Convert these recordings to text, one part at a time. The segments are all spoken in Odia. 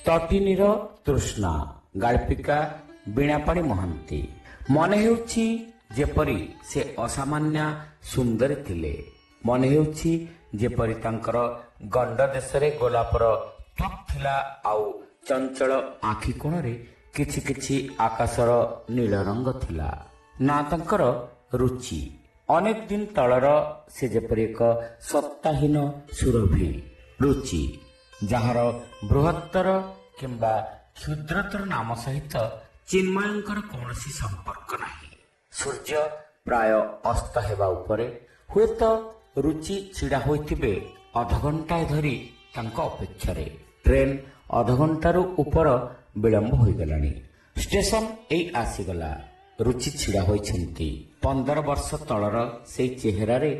ତଟିନୀର ତୃଷ୍ଣା ଗାଳ୍ପିକା ବୀଣାପାଣି ମହାନ୍ତି। ମନେ ହେଉଛି ଯେପରି ସେ ଅସାମାନ୍ୟ ସୁନ୍ଦରୀ ଥିଲେ। ମନେ ହେଉଛି ଯେପରି ତାଙ୍କର ଗଣ୍ଡ ଦେଶରେ ଗୋଲାପର ତ୍ୱକ୍ ଥିଲା, ଆଉ ଚଞ୍ଚଳ ଆଖି କୋଣରେ କିଛି କିଛି ଆକାଶର ନୀଳ ରଙ୍ଗ ଥିଲା। ନା ତାଙ୍କର ରୁଚି। ଅନେକ ଦିନ ତଳର ସେ ଯେପରି ଏକ ସତ୍ତାହୀନ ସୁରଭି ରୁଚି, ଯାହାର ବୃହତ୍ତର କିମ୍ବା କ୍ଷୁଦ୍ରତର ନାମ ସହିତ ଚିନ୍ମୟଙ୍କର କୌଣସି ସମ୍ପର୍କ ନାହିଁ। ସୂର୍ଯ୍ୟ ପ୍ରାୟ ଅସ୍ତ ହେବା ଉପରେ। ହୁଏତ ରୁଚି ଛିଡ଼ା ହୋଇଥିବେ ଅଧଘଣ୍ଟାଏ ଧରି ତାଙ୍କ ଅପେକ୍ଷାରେ। ଟ୍ରେନ୍ ଅଧଘଣ୍ଟାରୁ ଉପର ବିଳମ୍ବ ହୋଇଗଲାଣି। ଷ୍ଟେସନ ଏଇ ଆସିଗଲା। ରୁଚି ଛିଡ଼ା ହୋଇଛନ୍ତି। 15 ବର୍ଷ ତଳର ସେଇ ଚେହେରାରେ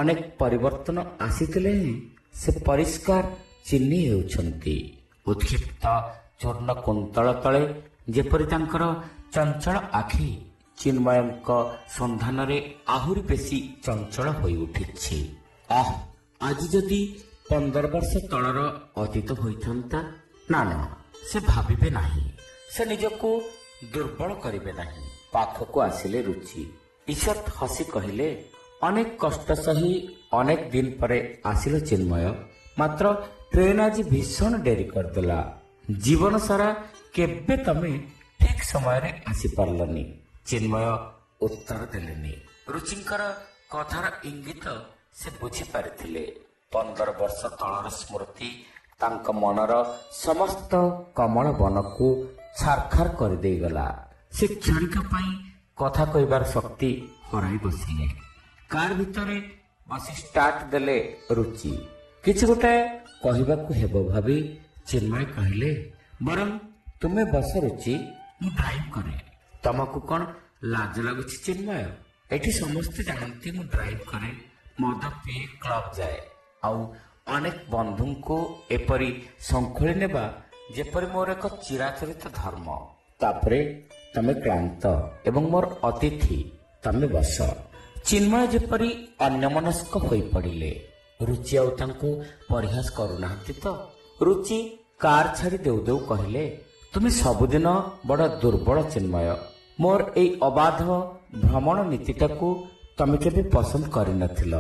ଅନେକ ପରିବର୍ତ୍ତନ ଆସିଥିଲେ ହେଁ ସେ ପରିଷ୍କାର ଚିହ୍ନି ହେଉଛନ୍ତି। ଉତ୍କ୍ଷିପ୍ତ ଚୂର୍ଣ୍ଣ କୁନ୍ତଳ ତଳେ ଯେପରି ତାଙ୍କର ଚଞ୍ଚଳ ଆଖି ଚିନ୍ମୟଙ୍କ ସନ୍ଧାନରେ ଆହୁରି ବେଶୀ ଚଞ୍ଚଳ ହୋଇ ଉଠିଛି। ଆଜି ଯଦି 15 ବର୍ଷ ତଳର ଅତୀତ ହୋଇଥାନ୍ତା। ନା ନା, ସେ ଭାବିବେ ନାହିଁ। ସେ ନିଜକୁ ଦୁର୍ବଳ କରିବେ ନାହିଁ। ପାଖକୁ ଆସିଲେ ରୁଚି। ଈଷତ୍ ହସି କହିଲେ, ଅନେକ କଷ୍ଟ ସହି ଅନେକ ଦିନ ପରେ ଆସିଲ ଚିନ୍ମୟ। ମାତ୍ର ଟ୍ରେନ୍ ଆଜି ଭୀଷଣ ଡେରି କରିଦେଲା। ଜୀବନ ସାରା କେବେ ତମେ ଠିକ୍ ସମୟରେ ଆସିପାରିଲନି। ଚିନ୍ମୟ ଉତ୍ତର ଦେଲେନି। ରୁଚିଙ୍କର କଥାର ଇଙ୍ଗିତ ସେ ବୁଝିପାରିଥିଲେ। 15 ବର୍ଷ ତଳର ସ୍ମୃତି ତାଙ୍କ ମନର ସମସ୍ତ କମଳ ବନକୁ ଛାରଖାର କରିଦେଇଗଲା। ସେ କ୍ଷଣିକ ପାଇଁ କଥା କହିବାର ଶକ୍ତି ହରାଇ ବସିଲେ। କାର୍ ଭିତରେ ବସି ଷ୍ଟାର୍ଟ ଦେଲେ ରୁଚି। କିଛି ଗୋଟାଏ କହିବାକୁ ହେବ ଭାବି ଚିନ୍ମୟ କହିଲେ, ବରଂ ତୁମେ ବସ ରୁଚି, ମୁଁ ଡ୍ରାଇଭ୍ କରେ। ତମକୁ କ'ଣ ଲାଜ ଲାଗୁଛି ଚିନ୍ମୟ? ଏଠି ସମସ୍ତେ ଜାଣନ୍ତି ମୁଁ ଡ୍ରାଇଭ୍ କରେ, ମଦ ପିଇ କ୍ଲବ୍ ଯାଏ, ଆଉ ଅନେକ ବନ୍ଧୁଙ୍କୁ ଏପରି ଶଙ୍ଖୋଳି ନେବା ଯେପରି ମୋର ଏକ ଚିରାଚରିତ ଧର୍ମ। ତାପରେ ତମେ କ୍ଳାନ୍ତ ଏବଂ ମୋର ଅତିଥି, ତମେ ବସ। ଚିନ୍ମୟ ଯେପରି ଅନ୍ୟମନସ୍କ ହୋଇପଡ଼ିଲେ। ରୁଚି ଆଉ ତାଙ୍କୁ ପରିହାସ କରୁନାହାନ୍ତି ତ? ରୁଚି କାର୍ ଛାଡ଼ି ଦେଉ ଦେଉ କହିଲେ, ତୁମେ ସବୁଦିନ ବଡ଼ ଦୁର୍ବଳ ଚିନ୍ମୟ। ମୋର ଏଇ ଅବାଧ ଭ୍ରମଣ ନୀତିଟାକୁ ତମେ କେବେ ପସନ୍ଦ କରିନଥିଲ,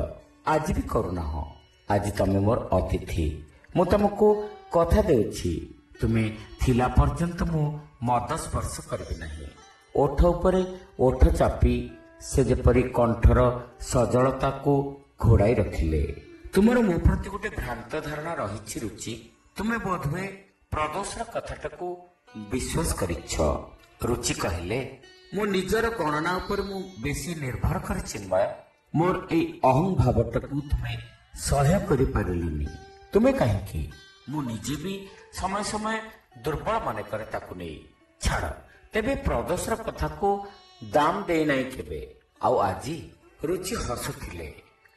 ଆଜି ବି କରୁନାହଁ। ଆଜି ତମେ ମୋର ଅତିଥି। ମୁଁ ତମକୁ କଥା ଦେଉଛି, ତୁମେ ଥିଲା ପର୍ଯ୍ୟନ୍ତ ମୁଁ ମଦ ସ୍ପର୍ଶ କରିବି ନାହିଁ। ଓଠ ଉପରେ ଓଠ ଚାପି ସେ ଯେପରି କଣ୍ଠର ସଜଳତାକୁ ଘୋଡ଼ାଇ ରଖିଲେ। ତୁମର ମୋ ପ୍ରତି ଗୋଟେ ଭ୍ରାନ୍ତ ଧାରଣା ରହିଛି ରୁଚି। ତୁମେ ବୋଧହୁଏ ପ୍ରଦୋଷର କଥାଟାକୁ ବିଶ୍ୱାସ କରିଛ। ରୁଚି କହିଲେ, ମୋ ନିଜର ଗଣନା ଉପରେ ମୁଁ ବେଶୀ ନିର୍ଭର କରେ ଚିନ୍ମୟ। ମୋର ଏଇ ଅହଂ ଭାବଟାକୁ ତୁମେ ସହ୍ୟ କରିପାରିଲନି। ତୁମେ କାହିଁକି? ମୁଁ ନିଜେ ବି ସମୟ ସମୟ ଦୁର୍ବଳ ମନେ କରେ ତାକୁ ନେଇ। ଛାଡ଼, ତେବେ ପ୍ରଦୋଷର କଥାକୁ ଦାମ ଦେଇନାହିଁ କେବେ। ଆଉ ଆଜି? ରୁଚି ହସୁଥିଲେ।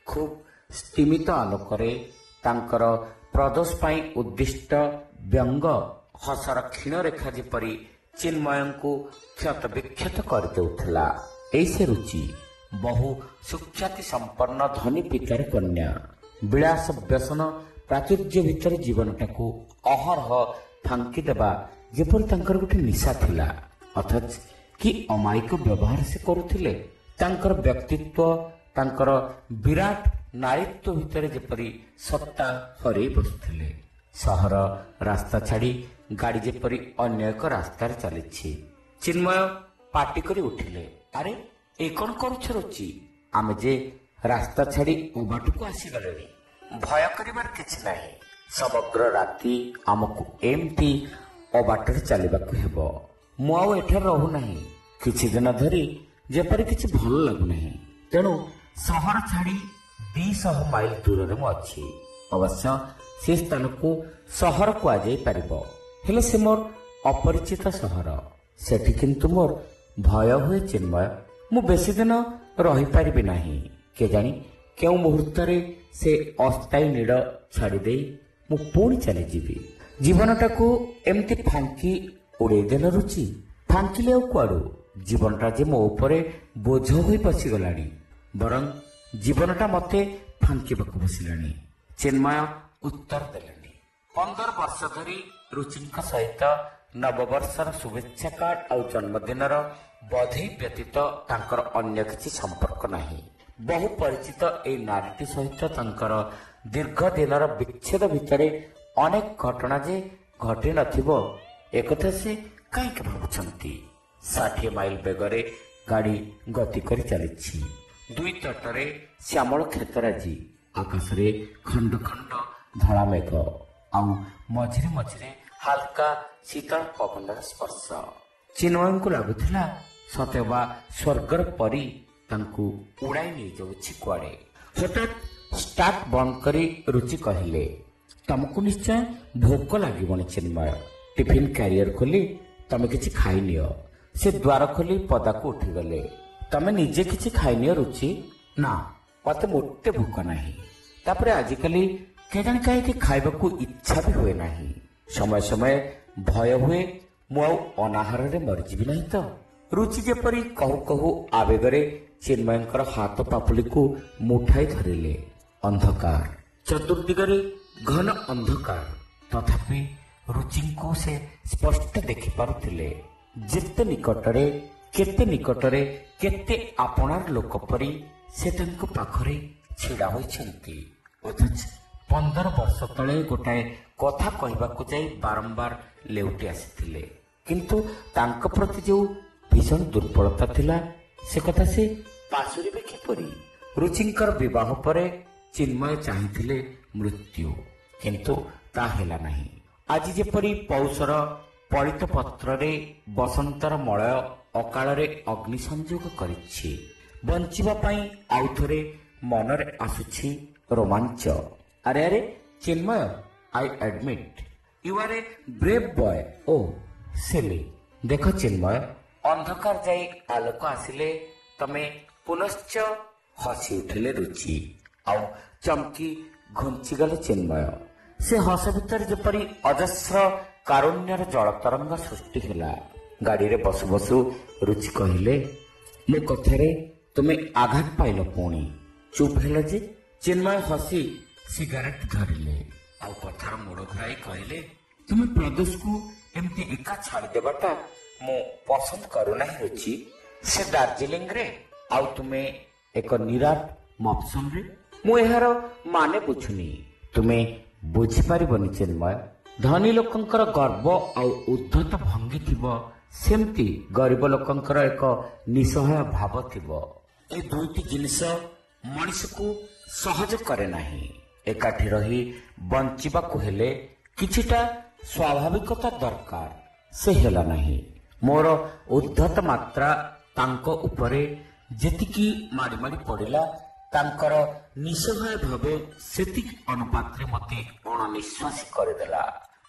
ଖୁବ୍ ସ୍ତିମିତ ଆଲୋକରେ ତାଙ୍କର ପ୍ରଦୋଷ ପାଇଁ ଉଦ୍ଦିଷ୍ଟ ବ୍ୟଙ୍ଗ ହସର କ୍ଷୀଣରେଖା ଯେପରି ଚିନ୍ମୟଙ୍କୁ କ୍ଷତ ବିକ୍ଷତ କରିଦେଉଥିଲା। ଏଇ ସେ ରୁଚି, ବହୁ ସୁଖ୍ୟାତି ସମ୍ପନ୍ନ ଧନୀ ପିତାର କନ୍ୟା। ବିଳାସ ବ୍ୟସନ ପ୍ରାଚୁର୍ଯ୍ୟ ଭିତରେ ଜୀବନଟାକୁ ଅହରହ ଫାଙ୍କି ଦେବା ଯେପରି ତାଙ୍କର ଗୋଟେ ନିଶା ଥିଲା। ଅଥଚ କି ଅମାୟିକ ବ୍ୟବହାର ସେ କରୁଥିଲେ। ତାଙ୍କର ବ୍ୟକ୍ତିତ୍ୱ, ତାଙ୍କର ବିରାଟ ନାରୀତ୍ୱ ଭିତରେ ଯେପରି ସତ୍ତା ହରେଇ ବସୁଥିଲେ। ସହର ରାସ୍ତା ଛାଡ଼ି ଗାଡ଼ି ଯେପରି ଅନ୍ୟ ଏକ ରାସ୍ତାରେ ଚାଲିଛି। ଚିନ୍ମୟ ପାଟି କରି ଉଠିଲେ, ଆରେ ଏ କ'ଣ କରୁଛ ରୁଚି? ଆମେ ଯେ ରାସ୍ତା ଛାଡ଼ି ଉବାଟକୁ ଆସିଗଲେଣି। ଭୟ କରିବାର କିଛି ନାହିଁ। ସମଗ୍ର ରାତି ଆମକୁ ଏମିତି ଅବାଟରେ ଚାଲିବାକୁ ହେବ। ମୁଁ ଆଉ ଏଠାରେ ରହୁନାହିଁ। କିଛି ଦିନ ଧରି ଯେପରି କିଛି ଭଲ ଲାଗୁନାହିଁ। ତେଣୁ ସହର ଛାଡ଼ି 200 ମାଇଲ ଦୂରରେ ମୁଁ ଅଛି। ଅବଶ୍ୟ ସେ ସ୍ଥାନକୁ ସହର କୁହାଯାଇ ପାରିବ, ହେଲେ ସେ ମୋର ଅପରିଚିତ ସହର। ସେଠି କିନ୍ତୁ ମୋର ଭୟ ହୁଏ ଚିନ୍ମୟ। ମୁଁ ବେଶୀ ଦିନ ରହିପାରିବି ନାହିଁ। କେଜାଣି କେଉଁ ମୁହୂର୍ତ୍ତରେ ସେ ଅସ୍ଥାୟୀ ନୀଡ଼ ଛାଡ଼ିଦେଇ ମୁଁ ପୁଣି ଚାଲିଯିବି। ଜୀବନଟାକୁ ଏମିତି ଫାଙ୍କି ଉଡ଼େଇଦେଲ ରୁଚି। ଫାଙ୍କିଲେ ଆଉ କୁଆଡ଼ୁ? ଜୀବନଟା ଯେ ମୋ ଉପରେ ବୋଝ ହୋଇ ବସିଗଲାଣି, ବରଂ ଜୀବନଟା ମୋତେ ଫାଙ୍କିବାକୁ ବସିଲାଣି। ଚିନ୍ମୟ ଉତ୍ତର ଦେଲେନି। 15 ବର୍ଷ ଧରି ରୁଚିଙ୍କ ସହିତ ନବବର୍ଷର ଶୁଭେଚ୍ଛା କାର୍ଡ ଆଉ ଜନ୍ମଦିନର ବଧେଇ ବ୍ୟତୀତ ତାଙ୍କର ଅନ୍ୟ କିଛି ସମ୍ପର୍କ ନାହିଁ। ବହୁ ପରିଚିତ ଏହି ନାରୀଟି ସହିତ ତାଙ୍କର ଦୀର୍ଘ ଦିନର ବିଚ୍ଛେଦ ଭିତରେ ଅନେକ ଘଟଣା ଯେ ଘଟି ନଥିବ ଏକଥା ସେ କାହିଁକି ଭାବୁଛନ୍ତି। 60 ମାଇଲ ବେଗରେ ଗାଡ଼ି ଗତି କରି ଚାଲିଛି। ଦୁଇ ତଟରେ ଶ୍ୟାମଳ କ୍ଷେତରାଜି, ଆକାଶରେ ଖଣ୍ଡ ଖଣ୍ଡ ଧଳା ମେଘ, ଆଉ ମଝିରେ ମଝିରେ ହାଲକା ଶୀତଳ ପବନର ସ୍ପର୍ଶ। ଚିନ୍ମୟଙ୍କୁ ଲାଗୁଥିଲା ସତେବା ସ୍ୱର୍ଗର ପରି ତାଙ୍କୁ ଉଡ଼ାଇ ନେଇଯାଉଛି କୁଆଡ଼େ। ହଠାତ୍ ଷ୍ଟାର୍ଟ ବନ୍ଦ କରି ରୁଚି କହିଲେ, ତମକୁ ନିଶ୍ଚୟ ଭୋକ ଲାଗିବଣି ଚିନ୍ମୟ। ଟିଫିନ୍ କ୍ୟାରିୟର ଖୋଲି ତମେ କିଛି ଖାଇନିଅ। ସେ ଦ୍ୱାର ଖୋଲି ପଦାକୁ ଉଠିଗଲେ। ତମେ ନିଜେ କିଛି ଖାଇନିଅ ରୁଚି। ନା, ମତେ ମୋଟେ ଭୋକ ନାହିଁ। ତାପରେ ଆଜିକାଲି କେଜାଣି କାହିଁକି ଖାଇବାକୁ ଇଚ୍ଛା ବି ହୁଏ ନାହିଁ। ସମୟ ସମୟ ଭୟ ହୁଏ ମୁଁ ଆଉ ଅନାହାରରେ ମରିଯିବି ନାହିଁ ତ। ରୁଚି ଯେପରି କହୁ କହୁ ଆବେଗରେ ଚିନ୍ମୟଙ୍କର ହାତ ପାପୁଲିକୁ ମୁଠାଇ ଧରିଲେ। ଅନ୍ଧକାର, ଚତୁର୍ଦିଗରେ ଘନ ଅନ୍ଧକାର, ତଥାପି ରୁଚିଙ୍କୁ ସେ ସ୍ପଷ୍ଟ ଦେଖିପାରୁଥିଲେ। ଯେତେ ନିକଟରେ, କେତେ ଆପଣାର ଲୋକ ପରି ସେ ତାଙ୍କ ପାଖରେ ଛିଡ଼ା ହୋଇଛନ୍ତି। ଅଥଚ 15 ବର୍ଷ ତଳେ ଗୋଟାଏ କଥା କହିବାକୁ ଯାଇ ବାରମ୍ବାର ଲେଉଟି ଆସିଥିଲେ। କିନ୍ତୁ ତାଙ୍କ ପ୍ରତି ଯେଉଁ ଭୀଷଣ ଦୁର୍ବଳତା ଥିଲା ସେ କଥା ସେ ପାଶୁରିବେ କିପରି? ରୁଚିଙ୍କର ବିବାହ ପରେ ଚିନ୍ମୟ ଚାହିଁଥିଲେ ମୃତ୍ୟୁ, କିନ୍ତୁ ତା ହେଲା ନାହିଁ। ଆଜି ଯେପରି ପୌଷର ପଳିତ ପତ୍ରରେ ବସନ୍ତର ମଳୟ ଅକାଳରେ ଅଗ୍ନି ସଂଯୋଗ କରିଛି। ବଞ୍ଚିବା ପାଇଁ ଆଉଥରେ ମନରେ ଆସୁଛି ରୋମାଞ୍ଚ। ଆରେ ଆରେ Chinmay, I admit you are a brave boy. Oh silly. ଦେଖ ଚିନ୍ମୟ, ଅନ୍ଧକାର ଯାଇ ଆଲୋକ ଆସିଲେ ତମେ ପୁନଶ୍ଚ ହସି ଉଠିଲେ ରୁଚି, ଆଉ ଚମକି ଘୁଞ୍ଚିଗଲେ ଚିନ୍ମୟ। ସେ ହସ ଭିତରେ ଯେପରି ଅଜସ୍ର କାରୁଣ୍ୟର ଜଳତରଙ୍ଗ ସୃଷ୍ଟି ହେଲା। ଗାଡ଼ିରେ ବସୁ ବସୁ ରୁଚି କହିଲେ, ମୋ କଥାରେ ତୁମେ ଆଘାତ ପାଇଲ ପୁଣି? ଚୁପ୍ ହେଲ ଯେ? ଚିନ୍ମୟ ହସି ସିଗାରେଟ ଧରିଲେ, ଆଉ କଥାର ମୋଡ଼ ଘୁରାଇ କହିଲେ, ତୁମେ ପ୍ରଦୋଷକୁ ଏମିତି ଏକା ଛାଡ଼ିଦେବାଟା ମୁଁ ପସନ୍ଦ କରୁନାହିଁ ରୁଚି। ସେ ଦାର୍ଜିଲିଂରେ, ଆଉ ତୁମେ ଏକ ନିରାଟ ମଫସଲରେ। ମୁଁ ଏହାର ମାନେ ବୁଝୁନି। ତୁମେ ବୁଝିପାରିବନି ଚିନ୍ମୟ। ଧନୀ ଲୋକଙ୍କର ଗର୍ବ ଆଉ ଉଦ୍ଧତ ଭଙ୍ଗୀ ଥିବ, ସେମିତି ଗରିବ ଲୋକଙ୍କର ଏକ ନିଃସହାୟ ଭାବ ଥିବ। ଏ ଦୁଇଟି ଜିନିଷ ମଣିଷକୁ ସହଜ କରେ ନାହିଁ। ଏକାଠି ରହି ବଞ୍ଚିବାକୁ ହେଲେ କିଛିଟା ସ୍ୱାଭାବିକତା ଦରକାର। ସେ ହେଲା ନାହିଁ। ମୋର ଉଦ୍ଧତ ମାତ୍ରା ତାଙ୍କ ଉପରେ ଯେତିକି ମାଡ଼ି ମାଡ଼ି ପଡ଼ିଲା, ତାଙ୍କର ନିଃସହାୟ ଭାବ ସେତିକି ଅନୁପାତରେ ମୋତେ ଅଣନିଶ୍ୱାସୀ କରିଦେଲା।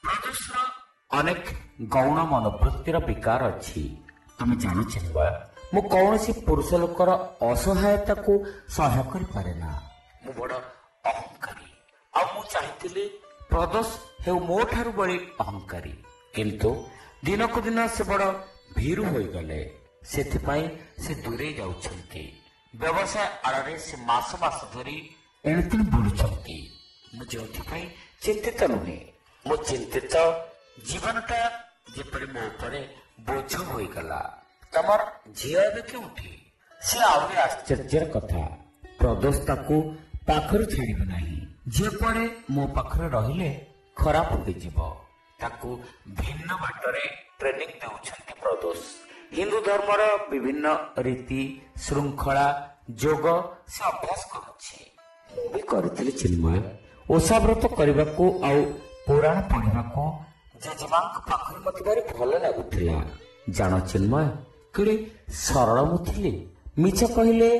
ପ୍ରଦୋଷର ଅନେକ ଗୌଣ ମନୋବୃତ୍ତିର ବିକାର ଅଛି। ତମେ ଜାଣ ଚିନ୍ମୟ, ମୁଁ କୌଣସି ପୁରୁଷ ଲୋକର ଅସହାୟତାକୁ ସହ୍ୟ କରିପାରେ ନା। ମୁଁ ବଡ଼ ଅହଙ୍କାରୀ, ଆଉ ମୁଁ ଚାହିଁଥିଲି ପ୍ରଦୋଷ ହେଉ ମୋ ଠାରୁ ବଳି ଅହଙ୍କାରୀ। କିନ୍ତୁ ଦିନକୁ ଦିନ ସେ ବଡ଼ ଭୀରୁ ହୋଇଗଲେ। ସେଥିପାଇଁ ସେ ଦୂରେଇ ଯାଉଛନ୍ତି। ବ୍ୟବସାୟ ଆଳରେ ସେ ମାସ ମାସ ଧରି ଏଣେତେଣେ ବୁଲୁଛନ୍ତି। ମୁଁ ଯେଉଁଥିପାଇଁ ଚିନ୍ତିତ ନୁହେଁ। ମୁଁ ଚିନ୍ତିତ ଜୀବନଟା ଯେପରି ମୋ ଉପରେ ବୋଝ ହୋଇଗଲା। ତମର ଝିଅ ଏବେ କେଉଁଠି? ସେ ଆହୁରି ଆଶ୍ଚର୍ଯ୍ୟର କଥା। ପ୍ରଦୋଷ ତାକୁ ପାଖରୁ ଛାଡ଼ିବ ନାହିଁ। ଝିଅ କୁଆଡ଼େ ମୋ ପାଖରେ ରହିଲେ ଖରାପ ହୋଇଯିବ। ତାକୁ ଭିନ୍ନ ବାଟରେ ଟ୍ରେନିଂ ଦେଉଛନ୍ତି ପ୍ରଦୋଷ। ହିନ୍ଦୁ ଧର୍ମର ବିଭିନ୍ନ ରୀତି ଶୃଙ୍ଖଳା ଯୋଗ ସେ ଅଭ୍ୟାସ କରୁଛି। ମୁଁ ବି କରିଥିଲି ଚିନ୍ମୟ। ଓଷାବ୍ରତ କରିବାକୁ ଆଉ ପୁରାଣ ପଢ଼ିବାକୁ ଜେଜେମାଙ୍କ ପାଖରେ ମୋତେ ଭାରି ଭଲ ଲାଗୁଥିଲା। ଜାଣ ଚିନ୍ମୟ, କେଡ଼େ ସରଳ ମୁଁ ଥିଲି। ମିଛ କହିଲେ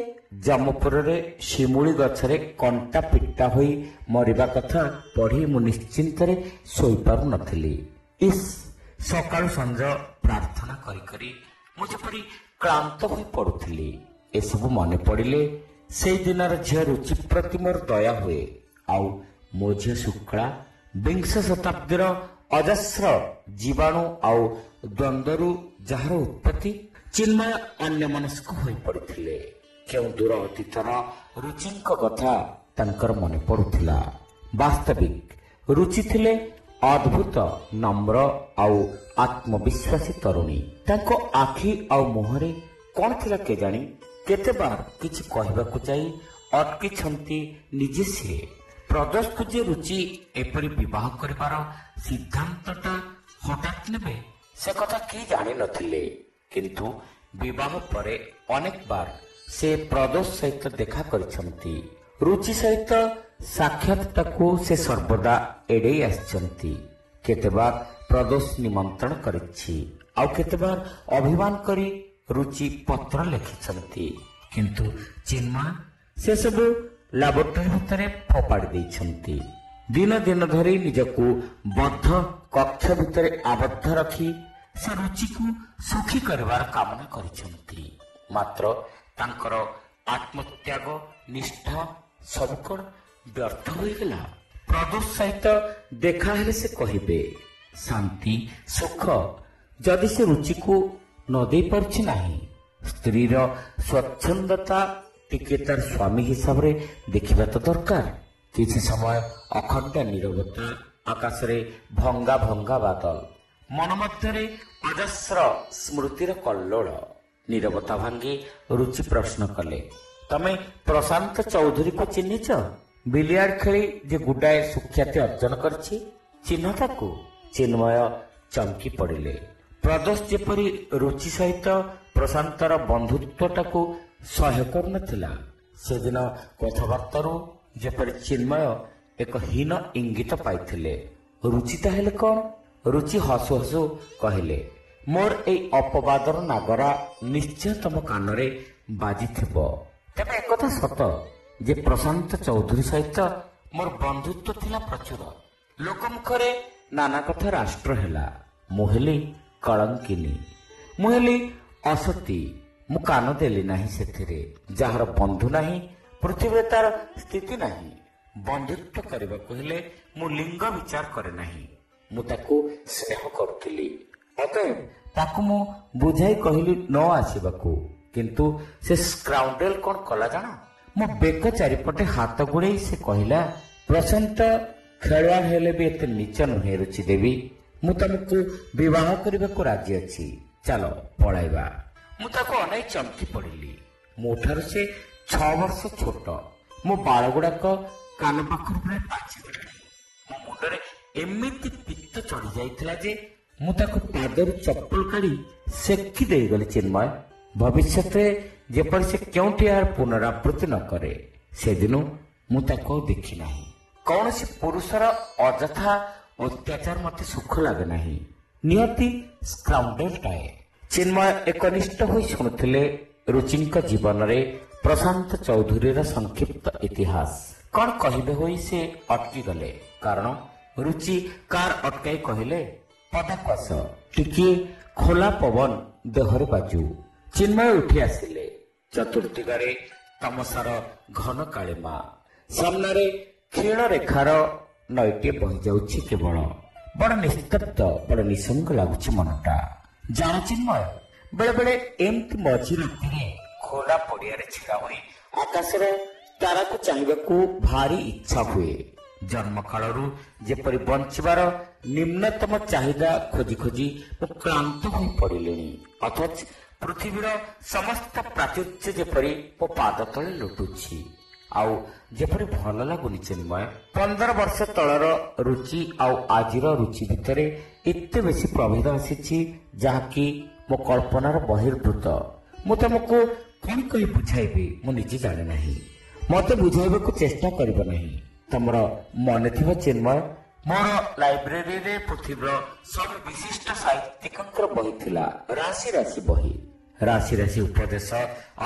ଯମପୁରରେ ଶିମୁଳି ଗଛରେ କଣ୍ଟା ପିଟା ହୋଇ ମରିବା କଥା ପଢ଼ି ମୁଁ ନିଶ୍ଚିନ୍ତରେ ଶୋଇପାରୁନଥିଲି। ଇସ୍, ସକାଳୁ ସଞ୍ଜ ପ୍ରାର୍ଥନା କରି କରି ମୁଁ ଯେପରି କ୍ଳାନ୍ତ ହୋଇ ପଡୁଥିଲି। ଏସବୁ ମନେ ପଡ଼ିଲେ ସେଇ ଦିନର ଝିଅ ରୁଚି ପ୍ରତି ମୋର ଦୟା ହୁଏ। ଆଉ ମୋ ଝିଅ ଶୁକ୍ଳା ବିଂଶ ଶତାବ୍ଦୀର ଅଜସ୍ର ଜୀବାଣୁ ଆଉ ଦ୍ୱନ୍ଦ୍ୱରୁ ଯାହାର ଉତ୍ପତ୍ତି। ଚିନ୍ମୟ ଅନ୍ୟମନସ୍କ ହୋଇ ପଡ଼ିଥିଲେ। କେଉଁ ଦୂର ଅତୀତର ରୁଚିଙ୍କ କଥା ତାଙ୍କର ମନେ ପଡୁଥିଲା। ବାସ୍ତବିକ ରୁଚି ଥିଲେ ଅଦ୍ଭୁତ ନମ୍ର ଆଉ ଆତ୍ମବିଶ୍ୱାସୀ ତରୁଣୀ। ତାଙ୍କ ଆଖି ଆଉ ମୁହଁରେ କଣ ଥିଲା କେଜାଣି କେତେବାର କିଛି କହିବାକୁ ଯାଇ ଅଟକିଛନ୍ତି ନିଜେ ସିଏ। ପ୍ରଦୋଷକୁ ଯେ ରୁଚି ଏପରି ବିବାହ କରିବାର ସିଦ୍ଧାନ୍ତଟା ହଠାତ୍ ନେବେ ସେ କଥା କେହି ଜାଣିନଥିଲେ। କିନ୍ତୁ ବିବାହ ପରେ ଅନେକ ବାର ସେ ପ୍ରଦୋଷ ସହିତ ଦେଖା କରିଛନ୍ତି। ରୁଚି ସହିତ ସାକ୍ଷାତଟାକୁ ସେ ସର୍ବଦା ଏଡେଇ ଆସିଛନ୍ତି। କେତେବାର ପ୍ରଦୋଷ ନିମନ୍ତ୍ରଣ କରିଛି, ଆଉ କେତେବାର ଅଭିମାନ କରି ରୁଚି ପତ୍ର ଲେଖିଛନ୍ତି। କିନ୍ତୁ ଚିନ୍ମୟ ସେସବୁ ଲାବୋରେଟୋରୀ ଭିତରେ ଫୋପାଡ଼ି ଦେଇଛନ୍ତି। ଦିନ ଦିନ ଧରି ନିଜକୁ ବଦ୍ଧ କକ୍ଷ ଭିତରେ ଆବଦ୍ଧ ରଖି ସେ ରୁଚିକୁ ସୁଖୀ କରିବାର କାମନା କରିଛନ୍ତି। ମାତ୍ର ତାଙ୍କର ଆତ୍ମତ୍ୟାଗ ନିଷ୍ଠା ସବୁ କଣ ବ୍ୟର୍ଥ ହୋଇଗଲା? ପ୍ରଦୋଷ ସହିତ ଦେଖା ହେଲେ ସେ କହିବେ ଶାନ୍ତି ସୁଖ ଯଦି ସେ ରୁଚିକୁ ନ ଦେଇ ପାରୁଛି ନାହିଁ, ସ୍ତ୍ରୀର ସ୍ୱଚ୍ଛନ୍ଦତା ଟିକେ ତାର ସ୍ୱାମୀ ହିସାବରେ ଦେଖିବା ତ ଦରକାର। କିଛି ସମୟ ଅଖଣ୍ଡ ନୀରବତା, ଆକାଶରେ ଭଙ୍ଗା ଭଙ୍ଗା ବାଦଲ, ମନ ମଧ୍ୟରେ ଅଜସ୍ର ସ୍ମୃତିର କଲ୍ଲୋଳ। ନୀରବତା ଭାଙ୍ଗି ରୁଚି ପ୍ରଶ୍ନ କଲେ, ତମେ ପ୍ରଶାନ୍ତ ଚୌଧୁରୀକୁ ଚିହ୍ନିଛ? ବିଲିଆର୍ଡ ଖେଳି ଯେ ଗୁଡାଏ ସୁଖ୍ୟାତି ଅର୍ଜନ କରିଛି, ଚିହ୍ନ ତାକୁ? ଚିନ୍ମୟ ଚମକି ପଡ଼ିଲେ। ପ୍ରଦୋଷ ଯେପରି ରୁଚି ସହିତ ପ୍ରଶାନ୍ତର ବନ୍ଧୁତ୍ୱଟାକୁ ସହ୍ୟ କରୁନଥିଲା, ସେଦିନ କଥାବାର୍ତ୍ତାରୁ ଯେପରି ଚିନ୍ମୟ ଏକ ହୀନ ଇଙ୍ଗିତ ପାଇଥିଲେ। ରୁଚି ତାହେଲେ କଣ? ରୁଚି ହସୁ ହସୁ କହିଲେ, ମୋର ଏଇ ଅପବାଦର ନାଗରା ନିଶ୍ଚୟ ତମ କାନରେ ବାଜିଥିବ। ତେବେ ଏକଥା ସତ ଯେ ପ୍ରଶାନ୍ତ ଚୌଧୁରୀ ସହିତ ମୋର ବନ୍ଧୁତ୍ୱ ଥିଲା ପ୍ରଚୁର। ଲୋକମୁଖରେ ନାନା କଥା ରାଷ୍ଟ୍ର ହେଲା। ମୁଁ ହେଲି କଳଙ୍କିନୀ, ମୁଁ ହେଲି ଅସତୀ। ମୁଁ କାନ ଦେଲି ନାହିଁ ସେଥିରେ। ଯାହାର ବନ୍ଧୁ ନାହିଁ, ପୃଥିବୀରେ ତାର ସ୍ଥିତି ନାହିଁ। ବନ୍ଧୁତ୍ୱ କରିବାକୁ ହେଲେ ମୁଁ ଲିଙ୍ଗ ବିଚାର କରେ ନାହିଁ। ମୁଁ ତାକୁ ସ୍ନେହ କରୁଥିଲି, ଅତଏବ ତାକୁ ମୁଁ ବୁଝାଇ କହିଲି ନ ଆସିବାକୁ। କିନ୍ତୁ ସେ ସ୍କାଉଣ୍ଡେଲ କଣ କଲା ଜାଣ? ମୋ ବେକ ଚାରିପଟେ ହାତ ଗୁଡ଼େଇ ସେ କହିଲା, ପ୍ରଶାନ୍ତ ଖେଳୁଆଡ଼ ହେଲେ ବି ଏତେ ନୀଚ ନୁହେଁ ରୁଚି ଦେବୀ। ମୁଁ ତମକୁ ବିବାହ କରିବାକୁ ରାଜି ଅଛି, ଚାଲ ପଳାଇବା। ମୁଁ ତାକୁ ଅନେକ ଚମକି ପଡ଼ିଲି। ମୋ ଠାରୁ ସେ 6 ବର୍ଷ ଛୋଟ। ମୋ ବାଳ ଗୁଡାକ କାନ ପାଖରୁ ପ୍ରାୟ ପାଚିଗଲାଣି। ମୋ ମୁଣ୍ଡରେ ଏମିତି ପିତ୍ତ ଚଢି ଯାଇଥିଲା ଯେ ମୁଁ ତାକୁ ପାଦରୁ ଚପଲ କାଢି ସେକି ଦେଇଗଲି। ଚିନ୍ମୟ, ଭବିଷ୍ୟତରେ ଯେପରି ସେ କେଉଁଠି ଏହାର ପୁନରାବୃତ୍ତି ନ କରେ। ସେଦିନୁ ମୁଁ ତାକୁ ଆଉ ଦେଖି ନାହିଁ। କୌଣସି ପୁରୁଷର ଅଯଥା ଅତ୍ୟାଚାର ମତେ ସୁଖ ଲାଗେ ନାହିଁ। ନିହାତି ସ୍କାଉଣ୍ଡେଲଟାଏ। ଚିନ୍ମୟ ଏକନିଷ୍ଠ ହୋଇ ଶୁଣୁଥିଲେ ରୁଚିଙ୍କ ଜୀବନରେ ପ୍ରଶାନ୍ତ ଚୌଧୁରୀର ସଂକ୍ଷିପ୍ତ ଇତିହାସ। କଣ କହିବେ ହୋଇ ସେ ଅଟକିଗଲେ। କାରଣ ରୁଚି କାର ଅଟକାଇ କହିଲେ, ପଦାକୁ ଆସ, ଟିକିଏ ଖୋଲା ପବନ ଦେହରେ ବାଜୁ। ଚିନ୍ମୟ ଉଠି ଆସିଲେ। ଚତୁର୍ଦିଗରେ ତମସାର ଘନ କାଳିମା, ସାମ୍ନାରେ କ୍ଷୀଣ ରେଖାର ନଈଟିଏ ବହି ଯାଉଛି କେବଳ। ବଡ଼ ନିସ୍ତବ୍ଧ, ବଡ଼ ନିଃସଙ୍ଗ ଲାଗୁଛି ମନଟା। ଜାଣ ଚିନ୍ମୟ, ବେଳେ ବେଳେ ଏମିତି ମଝି ରାତିରେ ଖୋଲା ପଡ଼ିଆରେ ଛିଡ଼ା ହୋଇ ଆକାଶର ତାରାକୁ ଚାହିଁବାକୁ ଭାରି ଇଚ୍ଛା ହୁଏ। ଜନ୍ମ କାଳରୁ ଯେପରି ବଞ୍ଚିବାର ନିମ୍ନତମ ଚାହିଦା ଖୋଜି ଖୋଜି ମୁଁ କ୍ଳାନ୍ତ ହୋଇ ପଡ଼ିଲିଣି, ଅଥଚ ପୃଥିବୀର ସମସ୍ତ ପ୍ରାଚୁର୍ଯ୍ୟ ଯେପରି ମୋ ପାଦ ତଳେ ଲୁଟୁଛି। ଆଉ ଯେପରି ଭଲ ଲାଗୁନି ଚିନ୍ମୟ। 15 ବର୍ଷ ତଳର ରୁଚି ଆଉ ଆଜିର ରୁଚି ଭିତରେ ଏତେ ବେଶୀ ପ୍ରଭେଦ ଆସିଛି, ଯାହାକି ମୋ କଳ୍ପନାର ବହିର୍ଭୂତ। ମୁଁ ତମକୁ କଣ କହି ବୁଝାଇବି ମୁଁ ନିଜେ ଜାଣେ ନାହିଁ। ମତେ ବୁଝାଇବାକୁ ଚେଷ୍ଟା କରିବ ନାହିଁ। ତମର ମନେ ଥିବ ଚିନ୍ମୟ, ମୋର ଲାଇବ୍ରେରୀରେ ପୃଥିବୀର ସବୁ ବିଶିଷ୍ଟ ସାହିତ୍ୟିକଙ୍କର ବହି ଥିଲା। ରାଶି ରାଶି ବହି, ରାଶି ରାଶି ଉପଦେଶ,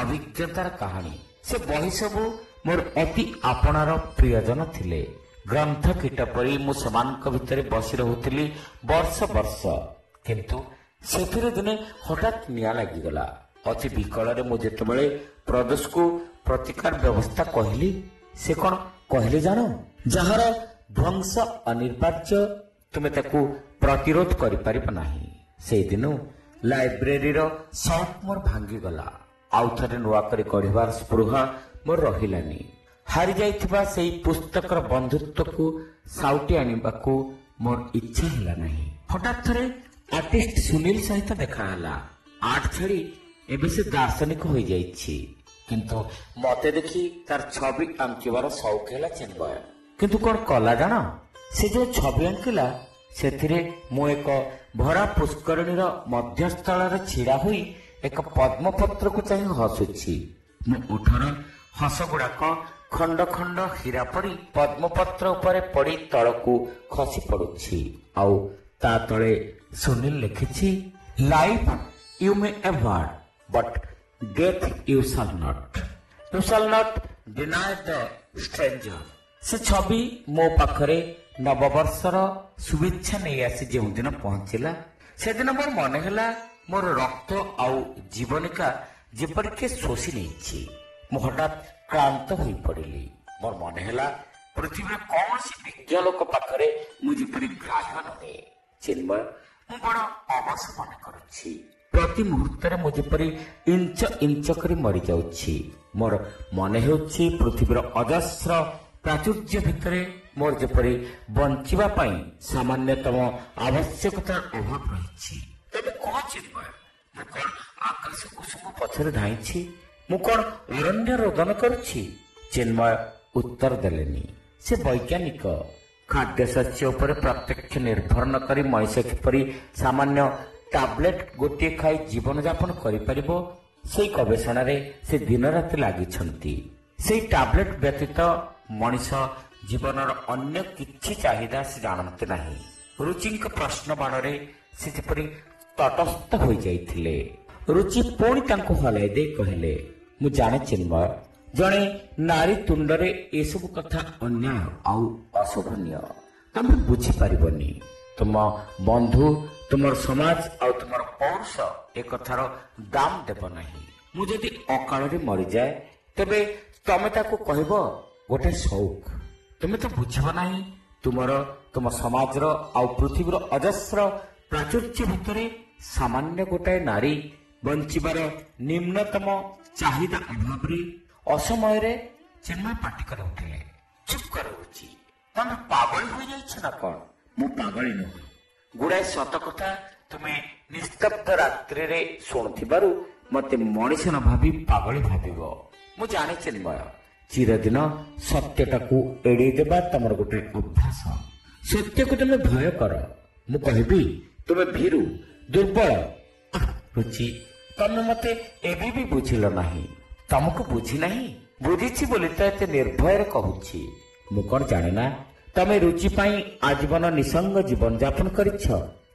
ଅଭିଜ୍ଞତାର କାହାଣୀ। ସେ ବହି ସବୁ ମୋର ଅତି ଆପଣାର ପ୍ରିୟଜନ ଥିଲେ। ଗ୍ରନ୍ଥ କୀଟ ପରି ମୁଁ ସେମାନଙ୍କ ଭିତରେ ବସି ରହୁଥିଲି ବର୍ଷ ବର୍ଷ। କିନ୍ତୁ ସେଥିରେ ଦିନେ ହଠାତ୍ ନିଆଁ ଲାଗିଗଲା। ଅତି ବିକଳରେ ମୁଁ ଯେତେବେଳେ ପ୍ରଦୋଷକୁ ପ୍ରତିକାର ବ୍ୟବସ୍ଥା କହିଲି, ସେ କଣ କହିଲେ ଜାଣ? ଯାହାର ଧ୍ୱଂସ ଅନିବାର୍ଯ୍ୟ, ତୁମେ ତାକୁ ପ୍ରତିରୋଧ କରିପାରିବ ନାହିଁ। ସେଇଦିନୁ ଲାଇବ୍ରେରୀର ସଉକ ମୋର ଭାଙ୍ଗିଗଲା। ଆଉ ଥରେ ନୂଆ କରି ଗଢ଼ିବାର ସ୍ପୃହା ମୋର ରହିଲାନି। ହାରି ଯାଇଥିବା ସେଇ ପୁସ୍ତକର ବନ୍ଧୁତ୍ୱକୁ ସାଉଟି ଆଣିବାକୁ ମୋର ଇଚ୍ଛା ହେଲା ନାହିଁ। ହଠାତ୍ ଥରେ ଆର୍ଟିଷ୍ଟ ସୁନୀଲ ସହିତ ଦେଖା ହେଲା। ଆର୍ଟ ଛାଡ଼ି ଏବେ ସେ ଦାର୍ଶନିକ ହୋଇଯାଇଛି। କିନ୍ତୁ ମତେ ଦେଖି ତାର ଛବି ଆଙ୍କିବାର ସଉକ ହେଲା ଚିନ୍ମୟ। କିନ୍ତୁ କଣ କଲା ଜାଣ, ସେ ଯୋଉ ଛବି ଆଙ୍କିଲା ସେଥିରେ ମୁଁ ଏକ ଭରା ପୁଷ୍କରିଣୀର ମଧ୍ୟସ୍ଥଳରେ ଛିଡ଼ା ହୋଇ ଏକ ପଦ୍ମପତ୍ରକୁ ଚାହିଁ ହସୁଛି। ମୋ ଓଠର ହସ ଗୁଡାକ ଖଣ୍ଡ ଖଣ୍ଡ ହୀରା ପରି ପଦ୍ମପତ୍ର ଉପରେ ପଡ଼ି ତଳକୁ ଖସି ପଡୁଛି। ଆଉ ତା ତଳେ ସୁନୀଲ ଲେଖିଛି, life you may avoid but death you shall not. You shall not deny the stranger. ସେ ଛବି ମୋ ପାଖରେ ନବବର୍ଷର ଶୁଭେଚ୍ଛା ନେଇ ଆସି ଯେଉଁଦିନ ପହଞ୍ଚିଲା, ସେଦିନ ମୋର ମନେ ହେଲା ମୋର ରକ୍ତ ଆଉ ଜୀବନିକା ଯେପରିକି ଶୋଷି ନେଇଛି। ମୁଁ ହଠାତ୍ କ୍ଳାନ୍ତ ହୋଇପଡ଼ିଲି। ମୋର ମନେ ହେଲା ପୃଥିବୀର କୌଣସି ବିଜ୍ଞ ଲୋକ ପାଖରେ ମୁଁ ଯେପରି ଗ୍ରାହ୍ୟ ନୁହେଁ। ଚିନ୍ମୟ, ମୁଁ ବଡ଼ ଅବଶ ମନେ କରୁଛି। ପ୍ରତି ମୁହୂର୍ତ୍ତରେ ମୁଁ ଯେପରି ଇଞ୍ଚ ଇଞ୍ଚ କରି ମରିଯାଉଛି। ମୋର ମନେ ହେଉଛି ପୃଥିବୀର ଅଜସ୍ର ପ୍ରାଚୁର୍ଯ୍ୟ ଭିତରେ ମୋର ଯେପରି ବଞ୍ଚିବା ପାଇଁ ସାମାନ୍ୟତମ ଆବଶ୍ୟକତାର ଅଭାବ ରହିଛି। ତେବେ କଣ ଚିନ୍ମୟ, ମୁଁ କଣ ଆକାଶ କୁସୁମ ପଛରେ ଧାଇଁଛି? ମୁଁ କଣ ଅରଣ୍ୟ ରୋଦନ କରୁଛି? ଚିନ୍ମୟ ଉତ୍ତର ଦେଲେନି। ସେ ବୈଜ୍ଞାନିକ। ଖାଦ୍ୟଶସ୍ୟ ଉପରେ ପ୍ରତ୍ୟକ୍ଷ ନିର୍ଭର ନ କରି ମଣିଷ କିପରି ସାମାନ୍ୟ ଟାବଲେଟ୍ ଗୋଟିଏ ଖାଇ ଜୀବନଯାପନ କରିପାରିବ, ସେଇ ଗବେଷଣାରେ ସେ ଦିନରାତି ଲାଗିଛନ୍ତି। ସେଇ ଟାବଲେଟ୍ ବ୍ୟତୀତ ମଣିଷ ଜୀବନର ଅନ୍ୟ କିଛି ଚାହିଦା ସେ ଜାଣନ୍ତି ନାହିଁ। ରୁଚିଙ୍କ ପ୍ରଶ୍ନ ବାଣରେ ସେ ଯେପରି ତଟସ୍ଥ ହୋଇଯାଇଥିଲେ। ରୁଚି ପୁଣି ତାଙ୍କୁ ହଲାଇ ଦେଇ କହିଲେ, ମୁଁ ଜାଣେ ଚିନ୍ମୟ, ଜଣେ ନାରୀ ତୁଣ୍ଡରେ ଏସବୁ କଥା ଅନ୍ୟାୟ ଆଉ ଅଶୋଭନୀୟ। ତମେ ବୁଝିପାରିବନି। ତୁମ ବନ୍ଧୁ, ତୁମର ସମାଜ ଆଉ ତୁମର ପୌରୁଷ ଏ କଥାର ଦାମ ଦେବ ନାହିଁ। ମୁଁ ଯଦି ଅକାଳରେ ମରିଯାଏ, ତେବେ ତମେ ତାକୁ କହିବ ଗୋଟେ ସଉକ। ତୁମେ ତ ବୁଝିବ ନାହିଁ ତୁମ ସମାଜର ଆଉ ପୃଥିବୀର ଅଜସ୍ର ପ୍ରାଚୁର୍ଯ୍ୟ ଭିତରେ ସାମାନ୍ୟ ଗୋଟାଏ ନାରୀ ବଞ୍ଚିବାର ନିମ୍ନତମ ଚାହିଦା ଅଭାବରେ ଅସମୟରେ ଚିନ୍ମୟ ପାଟି କରି ଉଠିଲେ। ଚୁପ୍ କରୁଛି, ତମେ ପାଗଳି ହୋଇଯାଇଛ ନା କଣ? ମୁଁ ପାଗଳି ନୁହେଁ। ଗୁଡାଏ ସତ କଥା ତୁମେ ନିସ୍ତବ୍ଧ ରାତ୍ରିରେ ଶୁଣୁଥିବାରୁ ମତେ ମଣିଷ ନ ଭାବି ପାଗଳି ଭାବିବ। ମୁଁ ଜାଣେ ଚିନ୍ମୟ, ଚିରଦିନ ସତ୍ୟଟାକୁ ଏଡେଇ ଦେବା ତମର ଗୋଟେ ଅଭ୍ୟାସ। ସତ୍ୟକୁ ତୁମେ ଭୟ କର। ମୁଁ କହିବି ତୁମେ ଭୀରୁ, ଦୁର୍ବଳ। ରୁଚି, ତମେ ମତେ ଏବେ ବି ବୁଝିଲ ନାହିଁ। ତମକୁ ବୁଝି ନାହିଁ? ବୁଝିଛି ବୋଲି ତ ଏତେ ନିର୍ଭୟରେ କହୁଛି। ମୁଁ କଣ ଜାଣେ ନା ତମେ ରୁଚି ପାଇଁ ଆଜୀବନ ନିସଙ୍ଗ ଜୀବନ ଯାପନ କରିଛ।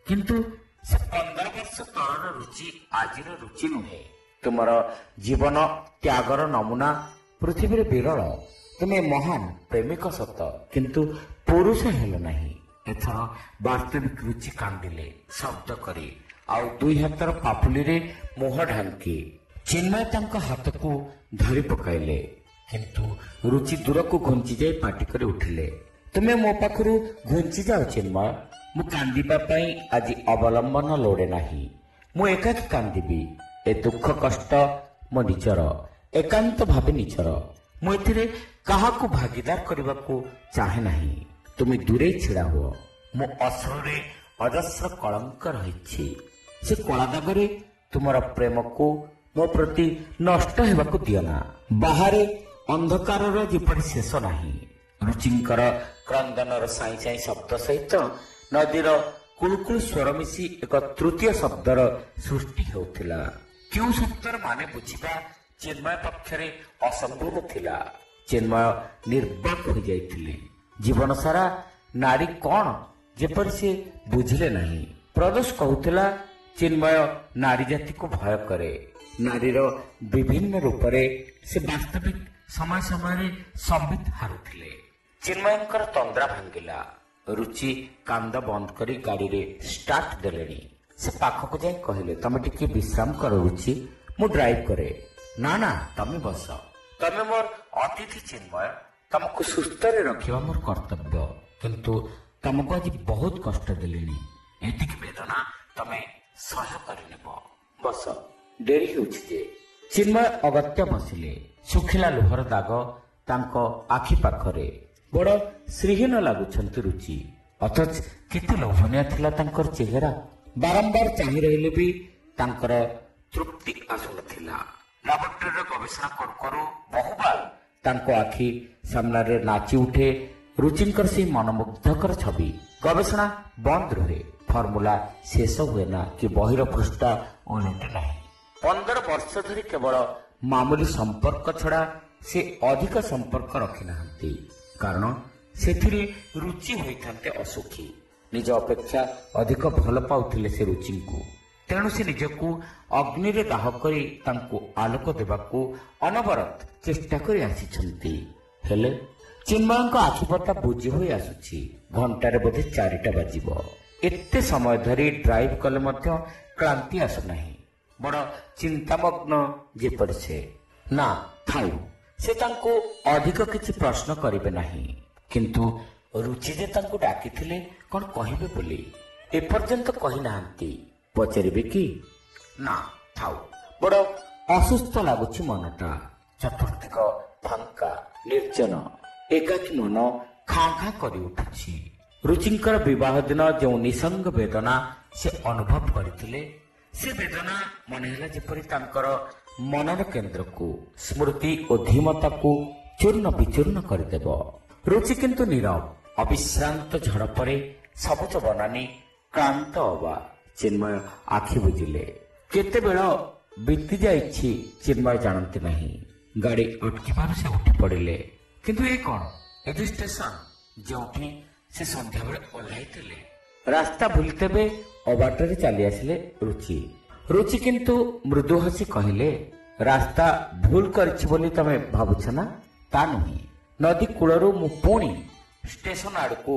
କିନ୍ତୁ ସେ 15 ବର୍ଷ ତଳର ରୁଚି ଆଜିର ରୁଚି ନୁହେଁ। ତୁମର ଜୀବନ ତ୍ୟାଗର ନମୁନା ପୃଥିବୀରେ ବିରଳ। ତୁମେ ମହାନ ପ୍ରେମିକ ସତ, କିନ୍ତୁ ପୁରୁଷ ହେଲ ନାହିଁ। ଏଥର ବାସ୍ତବିକ ରୁଚି କାନ୍ଦିଲେ ଶବ୍ଦ କରି, ଆଉ ଦୁଇ ହାତର ପାପୁଲିରେ ମୁହଁ ଢାଙ୍କି। ଚିନ୍ମୟ ତାଙ୍କ ହାତକୁ ଧରି ପକାଇଲେ, କିନ୍ତୁ ରୁଚି ଦୂରକୁ ଘୁଞ୍ଚି ଯାଇ ପାଟି କରି ଉଠିଲେ, ତୁମେ ମୋ ପାଖରୁ ଘୁଞ୍ଚି ଯାଅ ଚିନ୍ମୟ। ମୁଁ କାନ୍ଦିବା ପାଇଁ ଆଜି ଅବଲମ୍ବନ ଲୋଡ଼େ ନାହିଁ। ମୁଁ ଏକାକି କାନ୍ଦିବି। ଏ ଦୁଃଖ କଷ୍ଟ ମୋ ନିଜର, ଏକାନ୍ତ ଭାବେ ନିଜର। ମୁଁ ଏଥିରେ କାହାକୁ ଭାଗିଦାର କରିବାକୁ ଚାହେଁ ନାହିଁ। ତୁମେ ଦୂରେଇ ଛିଡ଼ା ହୁଅ। ମୋ ଅଶ୍ରୁରେ ଅଜସ୍ର କଳଙ୍କ ରହିଛି। ସେ କଳା ଦାଗରେ ତୁମର ପ୍ରେମକୁ ମୋ ପ୍ରତି ନଷ୍ଟ ହେବାକୁ ଦିଅ ନା। ବାହାରେ ଅନ୍ଧକାରର ଯେପରି ଶେଷ ନାହିଁ। ରୁଚିଙ୍କର କ୍ରନ୍ଦନର ସାଇଁ ସାଇଁ ଶବ୍ଦ ସହିତ ନଦୀର କୁଳୁକୁଳୁ ସ୍ୱର ମିଶି ଏକ ତୃତୀୟ ଶବ୍ଦର ସୃଷ୍ଟି ହେଉଥିଲା। କେଉଁ ଶବ୍ଦର ମାନେ ବୁଝିବା ଚିନ୍ମୟ ପକ୍ଷରେ ଅସମ୍ଭବ ଥିଲା। ଚିନ୍ମୟ ନିର୍ବାକ ହୋଇଯାଇଥିଲେ। ଜୀବନ ସାରା ନାରୀ କଣ ଯେପରି ସେ ବୁଝିଲେ ନାହିଁ। ପ୍ରଦୋଷ କହୁଥିଲା, ଚିନ୍ମୟ ନାରୀ ଜାତିକୁ ଭୟ କରେ। ନାରୀର ବିଭିନ୍ନ ରୂପରେ ସେ ବାସ୍ତବିକ ସମୟ ସମୟରେ ସମ୍ବିତ ହାରୁଥିଲେ। ଚିନ୍ମୟଙ୍କର ତନ୍ଦ୍ରା ଭାଙ୍ଗିଲା। ରୁଚି କାନ୍ଦ ବନ୍ଦ କରି ଗାଡ଼ିରେ ଷ୍ଟାର୍ଟ ଦେଲେଣି। ସେ ପାଖକୁ ଯାଇ କହିଲେ, ତମେ ଟିକେ ବିଶ୍ରାମ କର ରୁଚି, ମୁଁ ଡ୍ରାଇଭ କରେ। ନା ନା, ତମେ ବସ। ତମେ ମୋର ଅତିଥି ଚିନ୍ମୟ। ତମକୁ ସୁସ୍ଥରେ ରଖିବା ମୋର କର୍ତ୍ତବ୍ୟ। କିନ୍ତୁ ତମକୁ ଆଜି ବହୁତ କଷ୍ଟ ଦେଲିଣି। ଏତିକି ବେଦନା ତମେ ସହ୍ୟ କରିନେବ। ବସ, ଡେରି ହେଉଛି ଯେ। ଚିନ୍ମୟ ଅଗତ୍ୟ ବସିଲେ। ଶୁଖିଲା ଲୁହର ଦାଗ ତାଙ୍କ ଆଖି ପାଖରେ। ବଡ଼ ଶ୍ରୀହୀନ ଲାଗୁଛନ୍ତି ରୁଚି। ଅଥଚ କେତେ ଲୋଭନୀୟ ଥିଲା ତାଙ୍କର ଚେହେରା। ବାରମ୍ବାର ଚାହିଁ ରହିଲେ ବି ତାଙ୍କର ତୃପ୍ତି ଆସୁନଥିଲା। ଲାବୋରେଟୋରୀରେ ଗବେଷଣା କରୁ କରୁ ବହୁବାର ତାଙ୍କ ଆଖି ସାମ୍ନାରେ ନାଚି ଉଠେ ରୁଚିଙ୍କର ସେହି ମନମୁଗ୍ଧକର ଛବି। ଗବେଷଣା ବନ୍ଦ ରୁହେ, ଫର୍ମୁଲା ଶେଷ ହୁଏ ନା କି ବହିର ପୃଷ୍ଠା ଓଲଟେ ନାହିଁ। 15 ବର୍ଷ ଧରି କେବଳ ମାମୁଲି ସମ୍ପର୍କ ଛଡ଼ା ସେ ଅଧିକ ସମ୍ପର୍କ ରଖିନାହାନ୍ତି, କାରଣ ସେଥିରେ ରୁଚି ହୋଇଥାନ୍ତେ ଅସୁଖୀ। ନିଜ ଅପେକ୍ଷା ଅଧିକ ଭଲ ପାଉଥିଲେ ସେ ରୁଚିଙ୍କୁ। ତେଣୁ ସେ ନିଜକୁ ଅଗ୍ନିରେ ଦାହ କରି ତାଙ୍କୁ ଆଲୋକ ଦେବାକୁ ଅନବରତ ଚେଷ୍ଟା କରି ଆସିଛନ୍ତି। ହେଲେ ଚିନ୍ମୟଙ୍କ ଆଖିପତା ବୁଝି ହୋଇ ଆସୁଛି। ଘଣ୍ଟାରେ ବୋଧେ 4ଟା ବାଜିବ। ଏତେ ସମୟ ଧରି ଡ୍ରାଇଭ୍ କଲେ ମଧ୍ୟ କ୍ଳାନ୍ତି ଆସୁନାହିଁ। ବଡ଼ ଚିନ୍ତାମଗ୍ନ ଯେପରି ସେ। ନା ଥାଉ, ସେ ତାଙ୍କୁ ଅଧିକ କିଛି ପ୍ରଶ୍ନ କରିବେ ନାହିଁ। କିନ୍ତୁ ରୁଚି ଯେ ତାଙ୍କୁ ଡାକିଥିଲେ କ'ଣ କହିବେ ବୋଲି ଏପର୍ଯ୍ୟନ୍ତ କହିନାହାନ୍ତି। ପଚାରିବେ କି? ନା ଥାଉ, ବଡ଼ ଅସୁସ୍ଥ ଲାଗୁଛି ମନଟା। ଚତୁର୍ଦିଗ ଫାଙ୍କା, ନିର୍ଜନ, ଏକାକୀ ମନ ଖାଁ ଖାଁ କରି ଉଠୁଛି। ରୁଚିଙ୍କର ବିବାହ ଦିନ ଯେଉଁ ନିସଙ୍ଗ ବେଦନା ସେ ଅନୁଭବ କରିଥିଲେ, ସେ ବେଦନା ମନେ ହେଲା ଯେପରି ତାଙ୍କର ମନର କେନ୍ଦ୍ରକୁ, ସ୍ମୃତି ଓ ଧୀମତାକୁ ଚୂର୍ଣ୍ଣ ବିଚୂର୍ଣ୍ଣ କରିଦେବ। ରୁଚି କିନ୍ତୁ ନୀରବ। ଅବିଶ୍ରାନ୍ତ ଝଡ଼ ପରେ ସବୁଜ ବନାନୀ କ୍ଳାନ୍ତ ଅବା। ଚିନ୍ମୟ ଆଖି ବୁଜିଲେ। କେତେବେଳ ବିତି ଯାଇଛି ଚିନ୍ମୟ ଜାଣନ୍ତି ନାହିଁ। ଗାଡ଼ି ଅଟକିବାରୁ ସେ ଉଠି ପଡ଼ିଲେ। କିନ୍ତୁ ଏ କ'ଣ? ଏ ଯେ ଷ୍ଟେସନ ଯେଉଁଠି ସେ ସନ୍ଧ୍ୟାବେଳେ ଓହ୍ଲାଇଥିଲେ। ରାସ୍ତା ଭୁଲିତେବେ ଅବାଟରେ ଚାଲି ଆସିଲେ ରୁଚି। ରୁଚି କିନ୍ତୁ ମୃଦୁ ହସି କହିଲେ, ରାସ୍ତା ଭୁଲ କରିଛି ବୋଲି ତମେ ଭାବୁଛ ନା? ତା ନୁହେଁ। ନଦୀ କୂଳରୁ ମୁଁ ପୁଣି ଷ୍ଟେସନ ଆଡ଼କୁ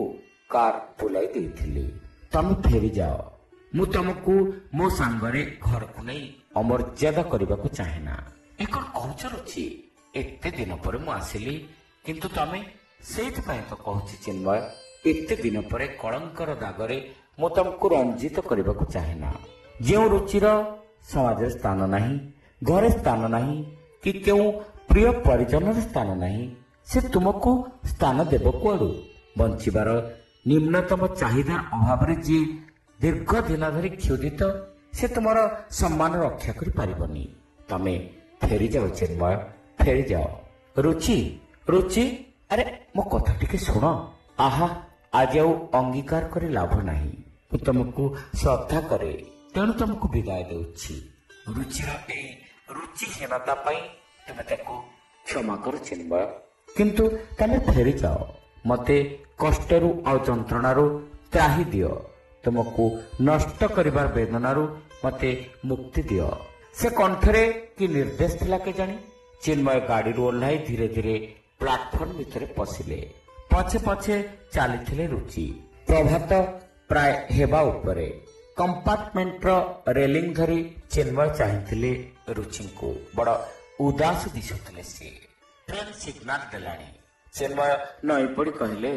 କାର୍ ବୁଲାଇ ଦେଇଥିଲି। ତମେ ଫେରିଯାଅ। ମୁଁ ତମକୁ ମୋ ସାଙ୍ଗରେ ଘରକୁ ନେଇ ଅମର୍ଯ୍ୟାଦା କରିବାକୁ ଚାହେଁ ନା। ଏ କ'ଣ କହୁଛ ରୁଚି? ଏତେ ଦିନ ପରେ ମୁଁ ଆସିଲି, କିନ୍ତୁ ତମେ? ସେଇଥିପାଇଁ ତ କହୁଛି ଚିନ୍ମୟ, ଏତେ ଦିନ ପରେ କଳଙ୍କର ଦାଗରେ ମୁଁ ତମକୁ ରଞ୍ଜିତ କରିବାକୁ ଚାହେଁ ନା। ଯେଉଁ ରୁଚିର ସମାଜରେ ସ୍ଥାନ ନାହିଁ, ଘରେ ସ୍ଥାନ ନାହିଁ, କି କେଉଁ ପ୍ରିୟ ପରିଜନର ସ୍ଥାନ ନାହିଁ, ସେ ତୁମକୁ ସ୍ଥାନ ଦେବ କୁଆଡ଼ୁ? ବଞ୍ଚିବାର ନିମ୍ନତମ ଚାହିଦା ଅଭାବରେ ଯିଏ ଦୀର୍ଘ ଦିନ ଧରି କ୍ଷୁଧିତ, ସେ ତୁମର ସମ୍ମାନ ରକ୍ଷା କରିପାରିବନି। ତମେ ଫେରିଯାଅ ଚିନ୍ମୟ, ଫେରିଯାଅ। ରୁଚି, ରୁଚି, ଆରେ ମୋ କଥା ଟିକେ ଶୁଣ। ଆହା, ଆଜି ଆଉ ଅଙ୍ଗୀକାର କରି ଲାଭ ନାହିଁ। ମୁଁ ତମକୁ ଶ୍ରଦ୍ଧା କରେ, ତେଣୁ ତମକୁ ବିଦାୟ ଦେଉଛି। ରୁଚିର ଏଇ ରୁଚିହୀନତା ପାଇଁ ତୁମେ ତାକୁ କ୍ଷମା କର ଚିନ୍ମୟ, କିନ୍ତୁ ତମେ ଫେରିଯାଅ। ମତେ କଷ୍ଟରୁ ଆଉ ଯନ୍ତ୍ରଣାରୁ ତ୍ରାହି ଦିଅ। ତୁମକୁ ନଷ୍ଟ କରିବାର ବେଦନାରୁ ମତେ ମୁକ୍ତି ଦିଅ। ସେ କଣ୍ଠରେ କି ନିର୍ଦ୍ଦେଶ ଥିଲା କେଜାଣି? ଚିନ୍ମୟ ଗାଡ଼ିରୁ ଓହ୍ଲାଇ ଧୀରେ ଧୀରେ ପ୍ଲାଟଫର୍ମ ଭିତରେ ପଶିଲେ। ପଛେ ପଛେ ଚାଲିଥିଲେ ରୁଚି। ପ୍ରଭାତ ପ୍ରାୟ ହେବା ଉପରେ। କମ୍ପାର୍ଟମେଣ୍ଟର ରେଲିଂ ଧରି ଚିନ୍ମୟ ଚାହିଁଥିଲେ ରୁଚିଙ୍କୁ। ବଡ଼ ଉଦାସ ଦିଶୁଥିଲେ ସେ। ଟ୍ରେନ୍ ସିଗ୍ନାଲ ଦେଲାଣି। ଚିନ୍ମୟ ନଈ ପଡ଼ି କହିଲେ,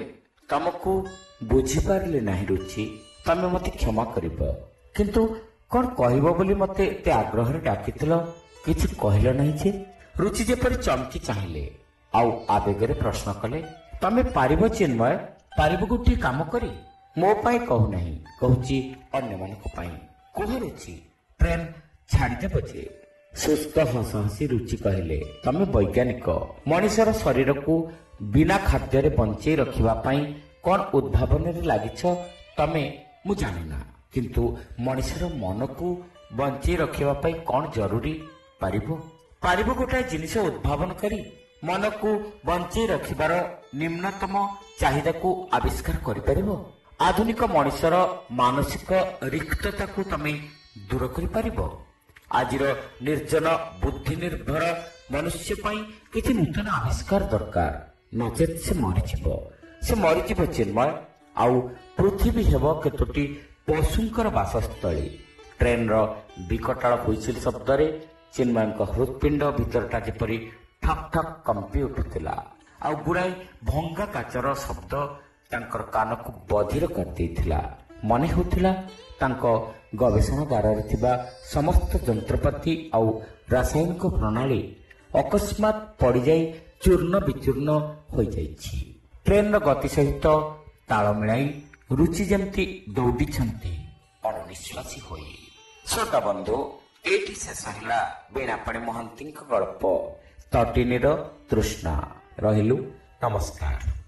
ତମକୁ ବୁଝିପାରିଲି ନାହିଁ ରୁଚି, ତମେ ମତେ କ୍ଷମା କରିବ। କିନ୍ତୁ କ'ଣ କହିବ ବୋଲି ମତେ ଏତେ ଆଗ୍ରହରେ ଡାକିଥିଲ, କିଛି କହିଲ ନାହିଁ ଯେ? ରୁଚି ଯେପରି ଚମକି ଚାହିଁଲେ, ଆଉ ଆବେଗରେ ପ୍ରଶ୍ନ କଲେ, ତମେ ପାରିବ ଚିନ୍ମୟ? ପାରିବ ଗୋଟିଏ କାମ କରି? ମୋ ପାଇଁ କହୁନାହିଁ, କହୁଛି ଅନ୍ୟମାନଙ୍କ ପାଇଁ। କୁହ ରୁଚି, ଟ୍ରେନ୍ ଛାଡ଼ିଦେବ ଯେ? ସୁସ୍ଥ ହସ ହସି ରୁଚି କହିଲେ, ତମେ ବୈଜ୍ଞାନିକ। ମଣିଷର ଶରୀରକୁ ବିନା ଖାଦ୍ୟରେ ବଞ୍ଚେଇ ରଖିବା ପାଇଁ କ'ଣ ଉଦ୍ଭାବନରେ ଲାଗିଛ ତମେ ମୁଁ ଜାଣିନା, କିନ୍ତୁ ମଣିଷର ମନକୁ ବଞ୍ଚେଇ ରଖିବା ପାଇଁ କ'ଣ ଜରୁରୀ? ପାରିବ ଗୋଟାଏ ଜିନିଷ ଉଦ୍ଭାବନ କରି ମନକୁ ବଞ୍ଚେଇ ରଖିବାର ନିମ୍ନତମ ଚାହିଦାକୁ ଆବିଷ୍କାର କରିପାରିବ? ଆଧୁନିକ ମଣିଷର ମାନସିକ ରିକ୍ତତାକୁ ତମେ ଦୂର କରିପାରିବ? ଆଜିର ନିର୍ଜନ ବୁଦ୍ଧି ନିର୍ଭର ମନୁଷ୍ୟ ପାଇଁ କିଛି ନୂତନ ଆବିଷ୍କାର ଦରକାର, ନଚେତ୍ ସେ ମରିଯିବ ଚିନ୍ମୟ। ଆଉ ପୃଥିବୀ ହେବ କେତୋଟି ପଶୁଙ୍କର ବାସସ୍ଥଳୀ। ଟ୍ରେନ୍ର ବିକଟାଳ ହୁଇସିଲ୍ ଶବ୍ଦରେ ଚିନ୍ମୟଙ୍କ ହୃତ୍ପିଣ୍ଡ ଭିତରଟା ଯେପରି ଠକ୍ ଠକ୍ କମ୍ପି ଉଠୁଥିଲା। ଆଉ ଗୁଡ଼ାଏ ଭଙ୍ଗା କାଚର ଶବ୍ଦ ତାଙ୍କର କାନକୁ ବଧିର କରିଦେଇଥିଲା। ମନେ ହେଉଥିଲା ତାଙ୍କ ଗବେଷଣାଗାରରେ ଥିବା ସମସ୍ତ ଯନ୍ତ୍ରପାତି ଆଉ ରାସାୟନିକ ପ୍ରଣାଳୀ ଅକସ୍ମାତ୍ ପଡ଼ିଯାଇ ଚୂର୍ଣ୍ଣ ବିଚୂର୍ଣ୍ଣ ହୋଇଯାଇଛି। ଟ୍ରେନ୍ର ଗତି ସହିତ ତାଳ ମିଳାଇ ରୁଚି ଯେମିତି ଦୌଡ଼ିଛନ୍ତି ଅଣନିଶ୍ୱାସୀ ହୋଇ। ଶ୍ରୋତା ବନ୍ଧୁ, ଏଇଠି ଶେଷ ହେଲା ବୀଣାପାଣି ମହାନ୍ତିଙ୍କ ଗଳ୍ପ ତଟିନୀର ତୃଷ୍ଣା। ରହିଲୁ, ନମସ୍କାର।